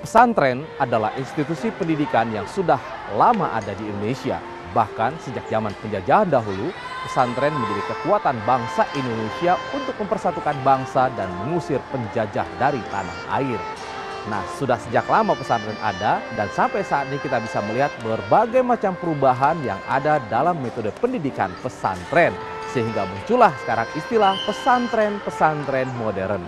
Pesantren adalah institusi pendidikan yang sudah lama ada di Indonesia. Bahkan sejak zaman penjajahan dahulu, pesantren menjadi kekuatan bangsa Indonesia untuk mempersatukan bangsa dan mengusir penjajah dari tanah air. Nah, sudah sejak lama pesantren ada dan sampai saat ini kita bisa melihat berbagai macam perubahan yang ada dalam metode pendidikan pesantren. Sehingga muncullah sekarang istilah pesantren-pesantren modern.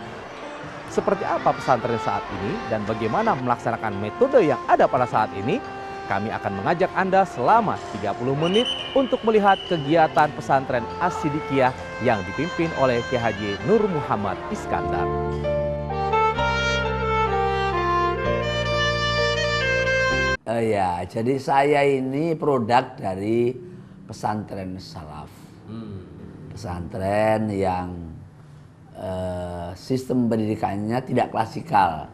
Seperti apa pesantren saat ini dan bagaimana melaksanakan metode yang ada pada saat ini? Kami akan mengajak Anda selama 30 menit untuk melihat kegiatan pesantren As-Sidikiyah yang dipimpin oleh Kiai Haji Nur Muhammad Iskandar. Ya, jadi saya ini produk dari pesantren salaf. Pesantren yang sistem pendidikannya tidak klasikal,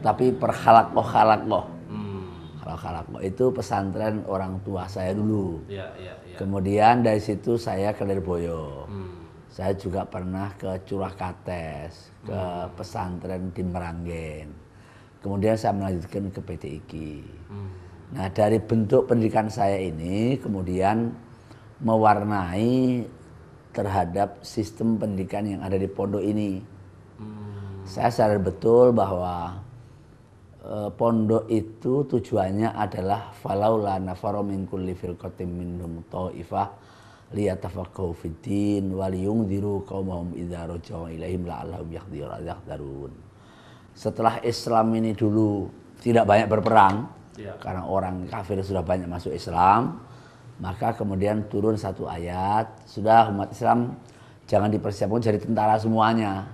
tapi perkhalakoh-khalakoh. Khalakoh itu pesantren orang tua saya dulu. Kemudian dari situ saya ke Lirboyo. Saya juga pernah ke Curahkates, ke pesantren di Meranggen. Kemudian saya melanjutkan ke PT IKI. Nah, dari bentuk pendidikan saya ini kemudian mewarnai terhadap sistem pendidikan yang ada di pondok ini. Saya sadar betul bahwa pondok itu tujuannya adalah falaula nafaru min kulli firqatin minhum tha'ifah liyatafaqahu fiddin wa liyunziru qaumahum idza raja'u ilaihim la'allahum yahdharun. Setelah Islam ini dulu tidak banyak berperang, karena orang kafir sudah banyak masuk Islam, maka kemudian turun satu ayat, sudah umat Islam jangan dipersiapkan jadi tentara semuanya.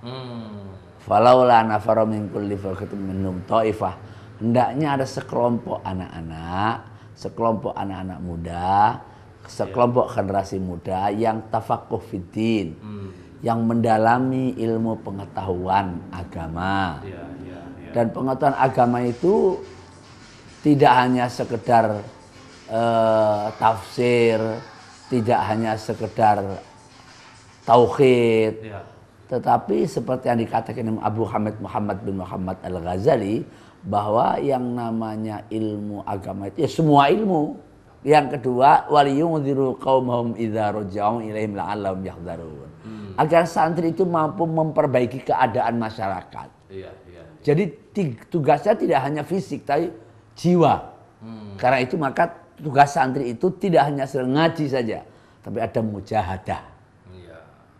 Falaula nafaru min kulli firqatin minhum tha'ifah. Hendaknya ada sekelompok anak-anak muda, sekelompok generasi muda yang tafaqquh fiddin, yang mendalami ilmu pengetahuan agama. Dan pengetahuan agama itu tidak hanya sekedar tafsir, tidak hanya sekedar tauhid, tetapi seperti yang dikatakan Abu Hamid Muhammad bin Muhammad Al-Ghazali, bahwa yang namanya ilmu agama itu ya semua ilmu. Yang kedua, waliyunziru qaumahum idza raja'u ilaihim la'allahum yahdharun. Agar santri itu mampu memperbaiki keadaan masyarakat. Jadi tugasnya tidak hanya fisik tapi jiwa. Karena itu maka tugas santri itu tidak hanya ngaji saja, tapi ada mujahadah.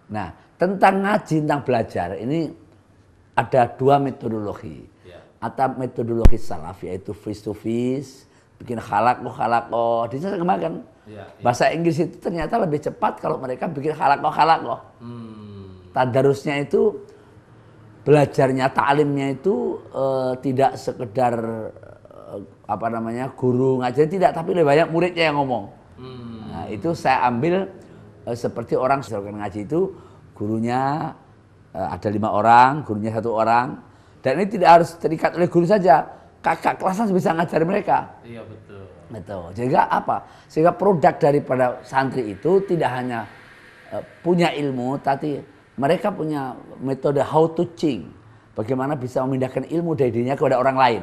Nah, tentang ngaji, tentang belajar ini ada dua metodologi. Atau metodologi salaf, yaitu face to face, bikin khalakoh. Diterjemahkan. Bahasa Inggris itu ternyata lebih cepat kalau mereka bikin khalakoh. Tadarusnya itu, belajarnya, ta'limnya itu tidak sekedar guru ngajar, tidak, tapi lebih banyak muridnya yang ngomong. Nah, itu saya ambil seperti orang ngaji itu gurunya ada 5 orang, gurunya 1 orang, dan ini tidak harus terikat oleh guru saja, kakak kelasnya bisa ngajar mereka. Iya, betul. Betul. Sehingga apa? Sehingga produk daripada santri itu tidak hanya punya ilmu, tapi mereka punya metode how to teach, bagaimana bisa memindahkan ilmu dari dirinya kepada orang lain.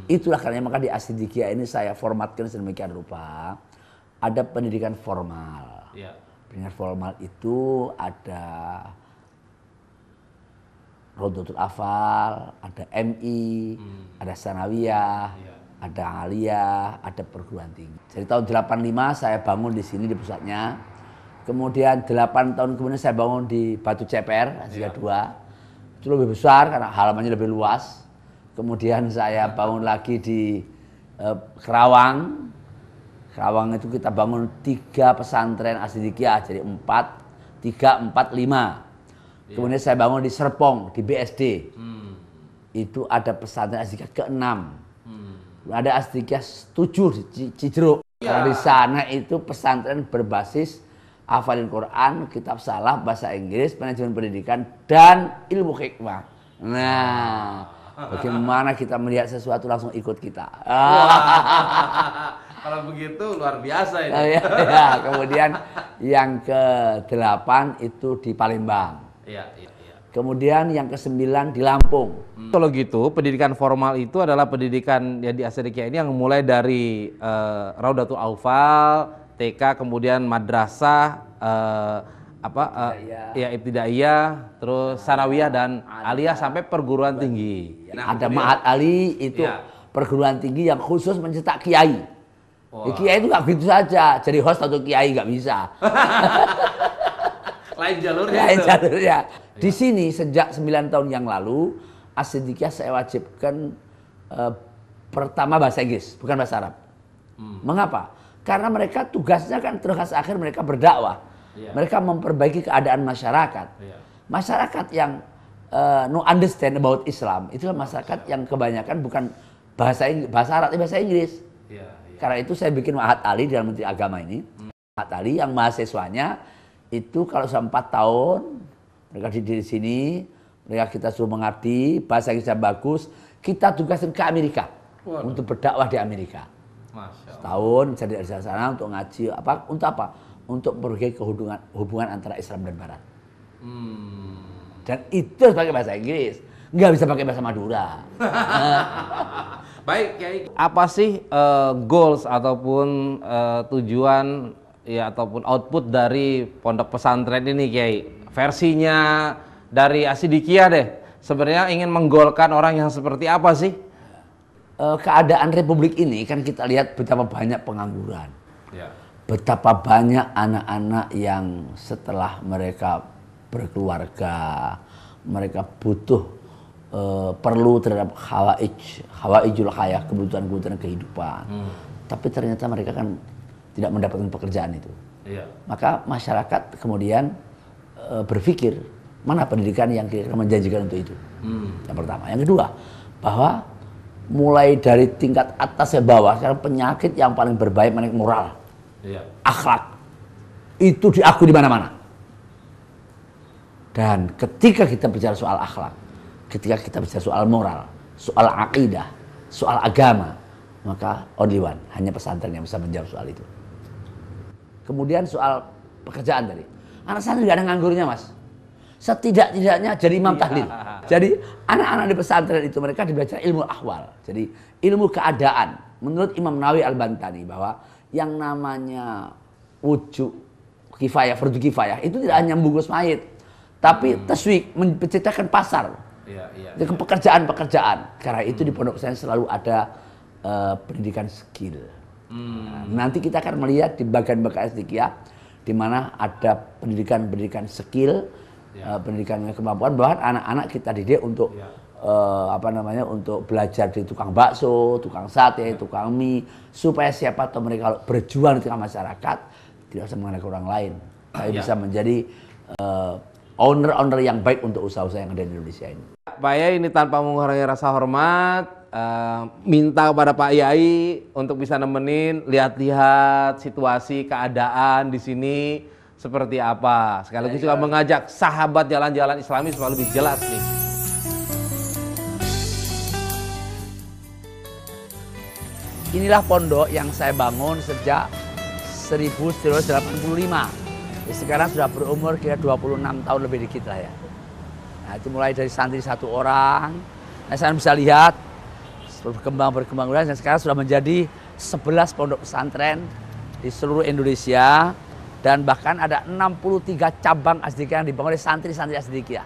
Itulah karena maka di As-Sidikiyah ini saya formatkan sedemikian rupa. Ada pendidikan formal. Pendidikan formal itu ada Rodotul Afal, ada MI, ada Sanawiyah, ada Aliyah, ada perguruan tinggi. Jadi tahun 85 saya bangun di sini di pusatnya. Kemudian 8 tahun kemudian saya bangun di Batu Ceper, Asika 2. Itu lebih besar karena halamannya lebih luas. Kemudian saya bangun lagi di Kerawang. Kerawang itu kita bangun 3 pesantren As-Sidikiyah, jadi 4, 3, 4, 5. Kemudian saya bangun di Serpong, di BSD. Itu ada pesantren As-Sidikiyah ke-6. Ada As-Sidikiyah 7 di Cijeruk. Karena di sana itu pesantren berbasis hafalin Quran, kitab salaf, bahasa Inggris, manajemen pendidikan, dan ilmu hikmah. Nah, bagaimana kita melihat sesuatu langsung ikut kita. Kalau begitu luar biasa ini. Kemudian yang ke-8 itu di Palembang. Kemudian yang ke-9 di Lampung. Kalau gitu, pendidikan formal itu adalah pendidikan ya di As-Sidikiyah ini yang mulai dari Raudatul Autfal, TK, kemudian madrasah, ibtidaiyah, terus sanawiyah dan aliyah sampai perguruan tinggi. Nah, ada Ma'had Ali itu perguruan tinggi yang khusus mencetak kiai. Ya, kiai itu nggak gitu saja, jadi host atau kiai nggak bisa. Lain jalurnya. Lain jalurnya. Di sini sejak 9 tahun yang lalu, As-Sidikiyah saya wajibkan pertama bahasa Inggris, bukan bahasa Arab. Mengapa? Karena mereka tugasnya kan tugas akhir mereka berdakwah. Mereka memperbaiki keadaan masyarakat. Masyarakat yang no understand about Islam, itulah masyarakat yang kebanyakan bukan bahasa Arab, bahasa Inggris. Karena itu saya bikin Ma'had Ali dalam Menteri Agama ini. Ma'had Ali yang mahasiswanya itu kalau sudah 4 tahun mereka di sini, mereka kita suruh mengerti bahasa Inggrisnya bagus, kita tugasin ke Amerika untuk berdakwah di Amerika. Setahun jadi dari sana untuk ngaji untuk apa? Untuk memperbaiki hubungan antara Islam dan Barat. Dan itu harus pakai bahasa Inggris, nggak bisa pakai bahasa Madura. Baik, Kiai. Apa sih goals ataupun tujuan ya ataupun output dari pondok pesantren ini, Kiai? Versinya dari As-Sidikiyah deh. Sebenarnya ingin menggolkan orang yang seperti apa sih? Keadaan Republik ini kan kita lihat betapa banyak pengangguran. Betapa banyak anak-anak yang setelah mereka berkeluarga, mereka butuh perlu terhadap hawaijul hayah, kebutuhan-kebutuhan kehidupan. Tapi ternyata mereka kan tidak mendapatkan pekerjaan itu. Maka masyarakat kemudian berpikir mana pendidikan yang kira-kira menjanjikan untuk itu. Yang pertama. Yang kedua, bahwa mulai dari tingkat atas ke bawah, sekarang penyakit yang paling berbahaya mengenai moral, akhlak, itu diakui di mana-mana. Dan ketika kita bicara soal akhlak, ketika kita bicara soal moral, soal akidah, soal agama, maka only one, hanya pesantren yang bisa menjawab soal itu. Kemudian soal pekerjaan tadi, anak santri nggak ada nganggurnya, Mas. Setidak-tidaknya jadi imam tahlil. Jadi anak-anak di pesantren itu mereka belajar ilmu ahwal. Jadi ilmu keadaan. Menurut Imam Nawawi Al-Bantani bahwa yang namanya wujud kifayah, fardu kifayah itu tidak hanya membungkus mayit, tapi taswik, menciptakan pasar. Dengan pekerjaan-pekerjaan. Karena itu di pondok pesantren selalu ada pendidikan skill. Nah, nanti kita akan melihat di bagian-bagian As-Sidikiyah di mana ada pendidikan skill, pendidikan kemampuan, bahwa anak-anak kita didik untuk untuk belajar di tukang bakso, tukang sate, tukang mie, supaya siapa tahu mereka kalau berjuang di tengah masyarakat tidak usah mengandalkan orang lain, tapi bisa menjadi owner yang baik untuk usaha-usaha yang ada di Indonesia ini. Pak Yai ini tanpa mengurangi rasa hormat, minta kepada Pak Yai untuk bisa nemenin, lihat-lihat situasi keadaan di sini seperti apa. Sekaligus juga mengajak sahabat jalan-jalan Islami supaya lebih jelas nih. Inilah pondok yang saya bangun sejak 1985. Sekarang sudah berumur kira 26 tahun lebih dikit lah ya. Nah, itu mulai dari santri 1 orang. Nah, saya bisa lihat berkembang dan sekarang sudah menjadi 11 pondok pesantren di seluruh Indonesia. Dan bahkan ada 63 cabang As-Sidikiyah yang dibangun oleh santri-santri As-Sidikiyah.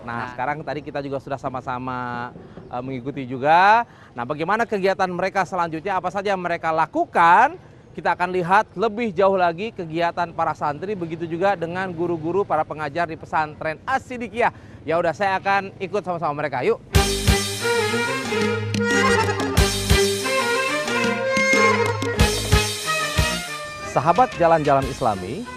Nah, sekarang tadi kita juga sudah sama-sama mengikuti juga. Nah, bagaimana kegiatan mereka selanjutnya, apa saja yang mereka lakukan? Kita akan lihat lebih jauh lagi kegiatan para santri, begitu juga dengan guru-guru para pengajar di pesantren As-Sidikiyah. Ya udah, saya akan ikut sama-sama mereka. Yuk. Sahabat jalan-jalan Islami,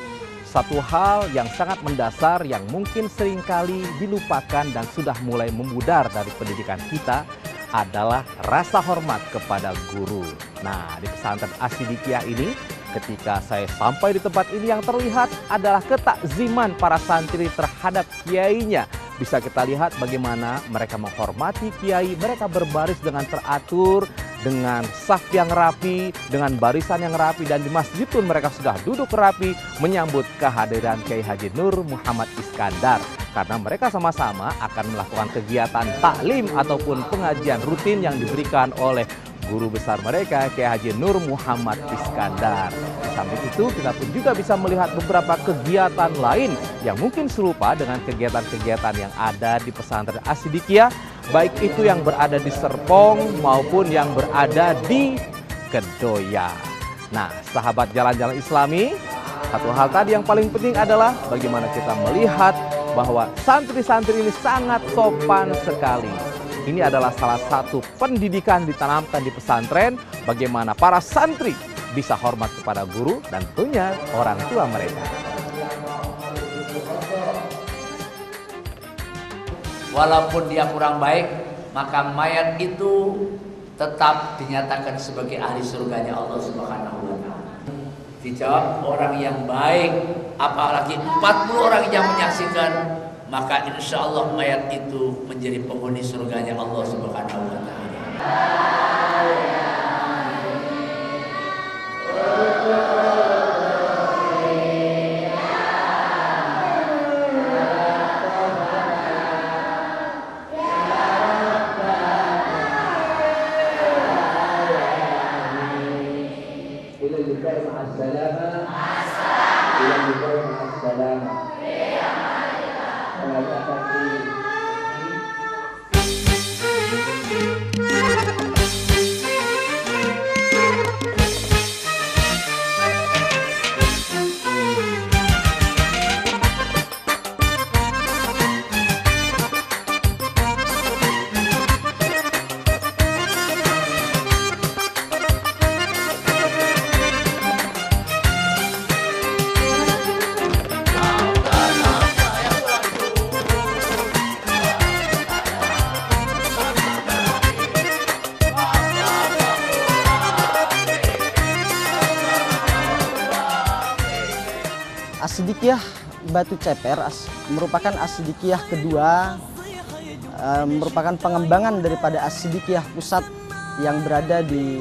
satu hal yang sangat mendasar yang mungkin seringkali dilupakan dan sudah mulai memudar dari pendidikan kita adalah rasa hormat kepada guru. Nah, di pesantren As-Sidikiyah ini, ketika saya sampai di tempat ini, yang terlihat adalah ketakziman para santri terhadap kiainya. Bisa kita lihat bagaimana mereka menghormati kiai, mereka berbaris dengan teratur, dengan saf yang rapi, dengan barisan yang rapi, dan di masjid pun mereka sudah duduk rapi menyambut kehadiran Kiai Haji Nur Muhammad Iskandar. karena mereka sama-sama akan melakukan kegiatan taklim ataupun pengajian rutin yang diberikan oleh guru besar mereka, Kiai Haji Nur Muhammad Iskandar. Di samping itu, kita pun juga bisa melihat beberapa kegiatan lain yang mungkin serupa dengan kegiatan-kegiatan yang ada di pesantren As-Siddiqiyah, baik itu yang berada di Serpong maupun yang berada di Kedoya. Nah, sahabat Jalan-Jalan Islami, satu hal tadi yang paling penting adalah bagaimana kita melihat bahwa santri-santri ini sangat sopan sekali. Ini adalah salah satu pendidikan ditanamkan di pesantren, bagaimana para santri bisa hormat kepada guru dan tentunya orang tua mereka. Walaupun dia kurang baik, maka mayat itu tetap dinyatakan sebagai ahli surganya Allah Subhanahu wa Ta'ala. Dijawab orang yang baik, apalagi 40 orang yang menyaksikan, maka insya Allah mayat itu menjadi penghuni surganya Allah Subhanahu wa Ta'ala. As-Siddiqiyah Batu Ceper merupakan As-Siddiqiyah kedua, merupakan pengembangan daripada As-Siddiqiyah pusat yang berada di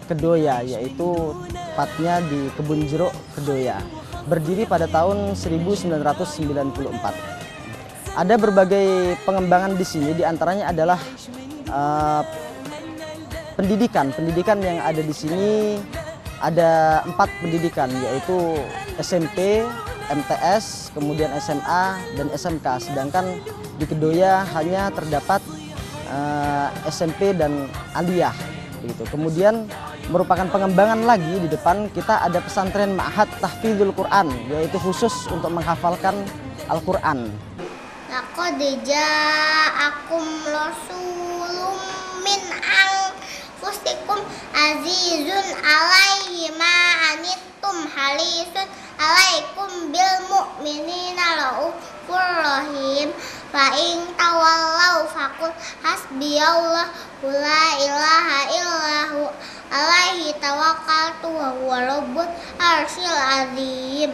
Kedoya, yaitu tepatnya di Kebun Jeruk Kedoya, berdiri pada tahun 1994. Ada berbagai pengembangan di sini, diantaranya adalah pendidikan yang ada di sini. Ada 4 pendidikan, yaitu SMP, MTS, kemudian SMA, dan SMK. Sedangkan di Kedoya hanya terdapat SMP dan aliyah. Begitu. Kemudian merupakan pengembangan lagi di depan kita ada pesantren Ma'had Tahfidzul Quran, yaitu khusus untuk menghafalkan Al-Quran. Laqad ja'akum rasulun min anfusikum azizun alaihi ma anittum harisun alaikum bil mu'minina raufur rahim fa in tawallau faqul hasbiyallahu la ilaha illahu alaihi tawakkaltu wa huwa rabbul arsyil azim.